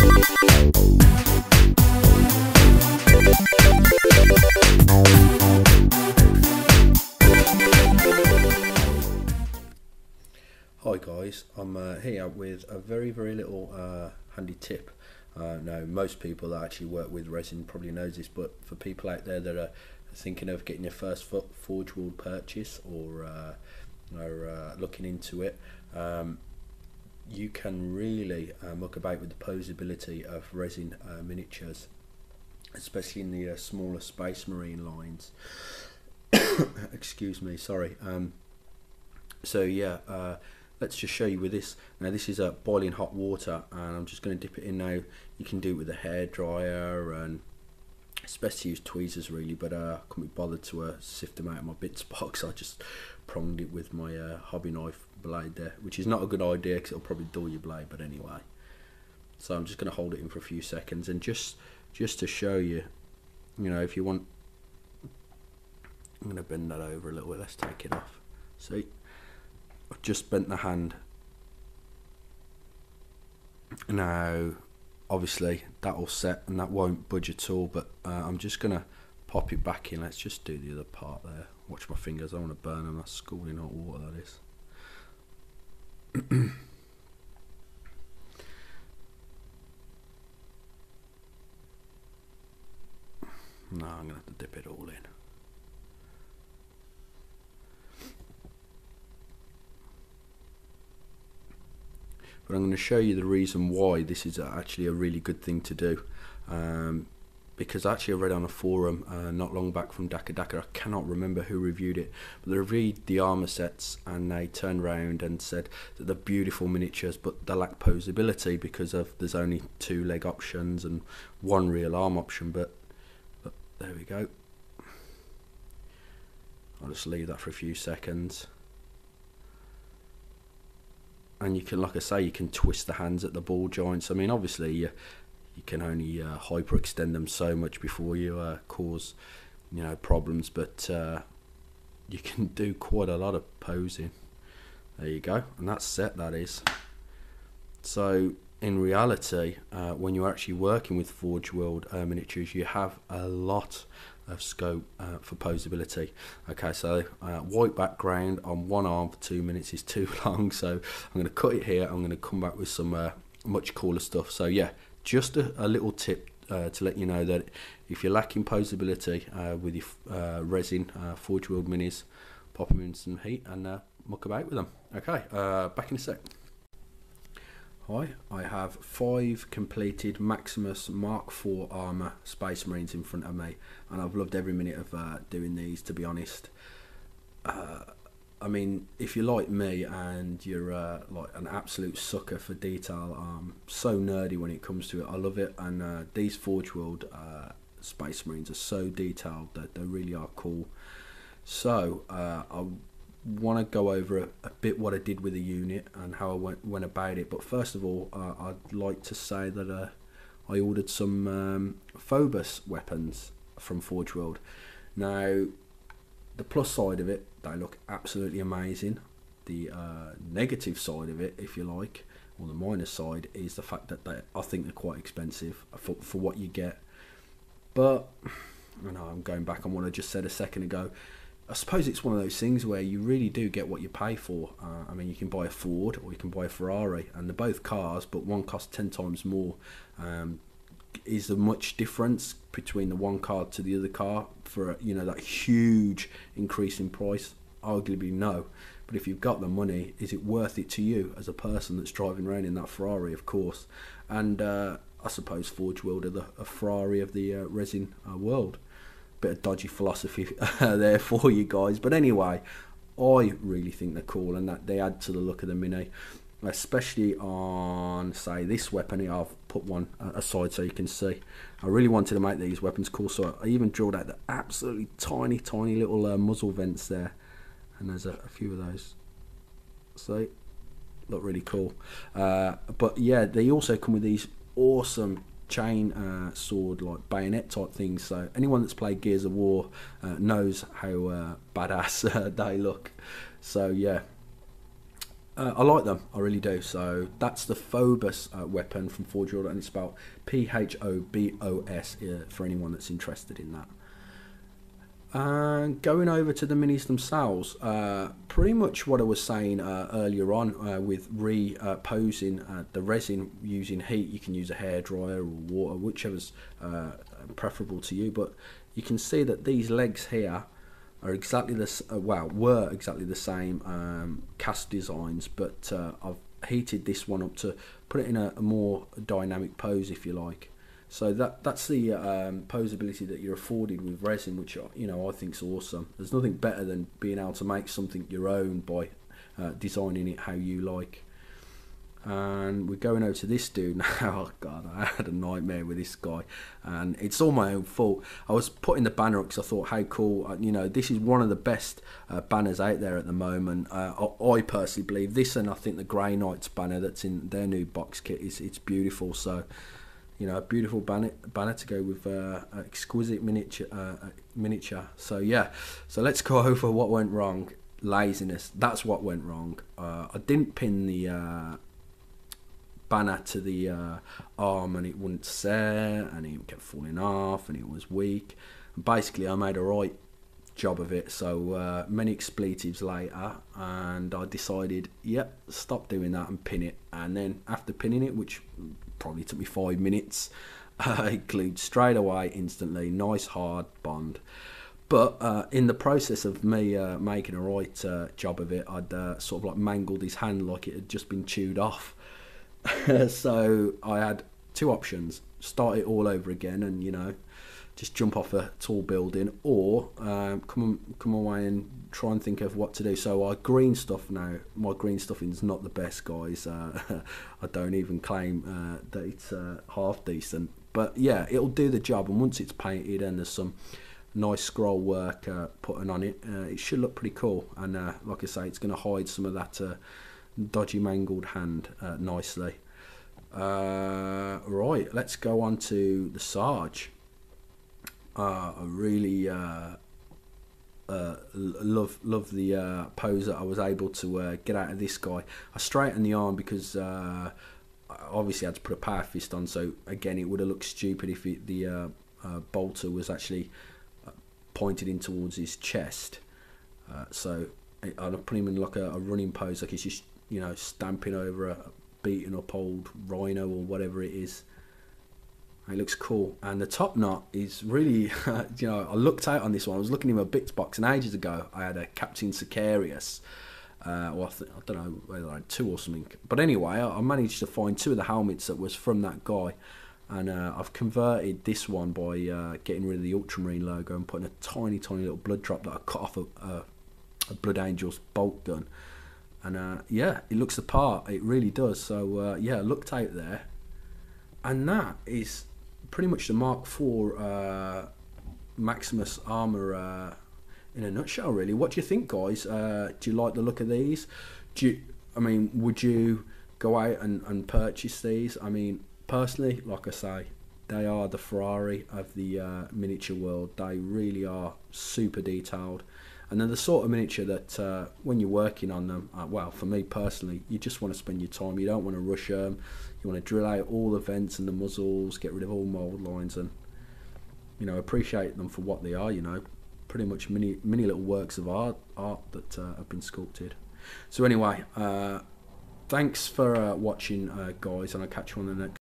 Hi guys, I'm here with a very little handy tip. Now most people that actually work with resin probably knows this, but for people out there that are thinking of getting your first Forgeworld purchase or are looking into it, you can really muck about with the posability of resin miniatures, especially in the smaller Space Marine lines. Excuse me, sorry. So yeah, let's just show you with this. Now this is boiling hot water, and I'm just going to dip it in now. You can do it with a hair dryer, and it's best to use tweezers really, but I couldn't be bothered to sift them out of my bits box. I just pronged it with my hobby knife blade there, which is not a good idea because it'll probably dull your blade, but anyway. So I'm just going to hold it in for a few seconds, and just to show you, you know, if you want, I'm going to bend that over a little bit. Let's take it off. See, I've just bent the hand. Now obviously that will set and that won't budge at all, but I'm just gonna pop it back in. Let's just do the other part there. Watch my fingers, I don't want to burn them. That's scalding hot water, that is. No, I'm gonna have to dip it all in. But I'm going to show you the reason why this is actually a really good thing to do, because actually I read on a forum not long back from Daka Daka, I cannot remember who reviewed it, but they reviewed the armour sets and they turned around and said that they're beautiful miniatures but they lack posability because of there's only 2 leg options and 1 real arm option, but there we go. I'll just leave that for a few seconds. And you can, like I say, you can twist the hands at the ball joints. I mean, obviously you can only hyperextend them so much before you cause, you know, problems, but you can do quite a lot of posing. There you go, and that's set, that is. So in reality, when you're actually working with Forgeworld miniatures, you have a lot of scope for posability. Okay, so white background on one arm for 2 minutes is too long, so I'm going to cut it here. I'm going to come back with some much cooler stuff. So yeah, just a little tip to let you know that if you're lacking posability with your resin Forgeworld minis, pop them in some heat and muck about with them. Okay, back in a sec. Hi, I have 5 completed Maximus MK4 armour Space Marines in front of me, and I've loved every minute of doing these, to be honest. I mean, if you're like me and you're like an absolute sucker for detail, I'm so nerdy when it comes to it. I love it, and these Forgeworld Space Marines are so detailed that they really are cool. So I want to go over a bit what I did with the unit and how I went about it, but first of all I'd like to say that I ordered some Phobos weapons from Forgeworld. Now the plus side of it, they look absolutely amazing. The negative side of it, if you like, or the minus side, is the fact that I think they're quite expensive for what you get. But I know I'm going back on what I just said a second ago. I suppose it's one of those things where you really do get what you pay for. I mean, you can buy a Ford or you can buy a Ferrari, and they're both cars, but one costs 10 times more. Is there much difference between the one car to the other car for, you know, that huge increase in price? Arguably no. But if you've got the money, is it worth it to you as a person that's driving around in that Ferrari? Of course. And I suppose Forgeworld are a Ferrari of the resin world. Bit of dodgy philosophy there for you guys, but anyway, I really think they're cool and that they add to the look of the mini, especially on, say, this weapon here. I've put one aside so you can see. I really wanted to make these weapons cool, so I even drilled out the absolutely tiny little muzzle vents there, and there's a few of those. See, look really cool. But yeah, they also come with these awesome chain sword, like bayonet type things, so anyone that's played Gears of War knows how badass they look. So yeah, I like them, I really do. So that's the Phobos weapon from Forgeworld, and it's spelled Phobos for anyone that's interested in that. And going over to the minis themselves, pretty much what I was saying earlier on with reposing the resin using heat. You can use a hairdryer or water, whichever's preferable to you. But you can see that these legs here are exactly the were exactly the same cast designs, but I've heated this one up to put it in a more dynamic pose, if you like. So that's the posability that you're afforded with resin, which I think's awesome. There's nothing better than being able to make something your own by designing it how you like. And we're going over to this dude now. Oh god, I had a nightmare with this guy, and it's all my own fault. I was putting the banner up because I thought, how cool, this is one of the best banners out there at the moment. I personally believe this, and I think the Grey Knights banner that's in their new box kit it's beautiful. So a beautiful banner to go with exquisite miniature. So yeah, so let's go over what went wrong. Laziness, that's what went wrong. I didn't pin the banner to the arm, and it wouldn't set, and it kept falling off, and it was weak. And basically I made a right job of it. So many expletives later, and I decided, yep, stop doing that and pin it. And then after pinning it, which probably took me 5 minutes, it glued straight away instantly. Nice hard bond. But in the process of me making a right job of it, I'd sort of like mangled his hand like it had just been chewed off. So I had two options: start it all over again and just jump off a tall building, or come away and try and think of what to do. So I green stuff now. My green stuffing's not the best, guys. I don't even claim that it's half decent, but yeah, it'll do the job. And once it's painted and there's some nice scroll work put on it, it should look pretty cool. And like I say, it's going to hide some of that dodgy mangled hand nicely. Right, let's go on to the Sarge. I really love the pose that I was able to get out of this guy. I straightened the arm because I obviously had to put a power fist on, so again it would have looked stupid if the bolter was actually pointed in towards his chest. So I put him in like a running pose, like he's just stamping over a beaten up old rhino or whatever it is. It looks cool. And the top knot is really I looked out on this one. I was looking in my bits box, and ages ago I had a Captain Sicarius. Well, I don't know whether I had two or something, but anyway, I managed to find two of the helmets that was from that guy, and I've converted this one by getting rid of the Ultramarine logo and putting a tiny little blood drop that I cut off a Blood Angel's bolt gun. And yeah, it looks the part, it really does. So yeah, I looked out there, and that is pretty much the Mark IV Maximus armor in a nutshell, really. What do you think, guys? Do you like the look of these? Would you go out and purchase these? I mean, personally, like I say, they are the Ferrari of the miniature world. They really are super detailed. And they're the sort of miniature that when you're working on them, well, for me personally, you just want to spend your time. You don't want to rush them. You want to drill out all the vents and the muzzles, get rid of all mould lines, and appreciate them for what they are. Pretty much mini little works of art that have been sculpted. So anyway, thanks for watching, guys, and I'll catch you on the next.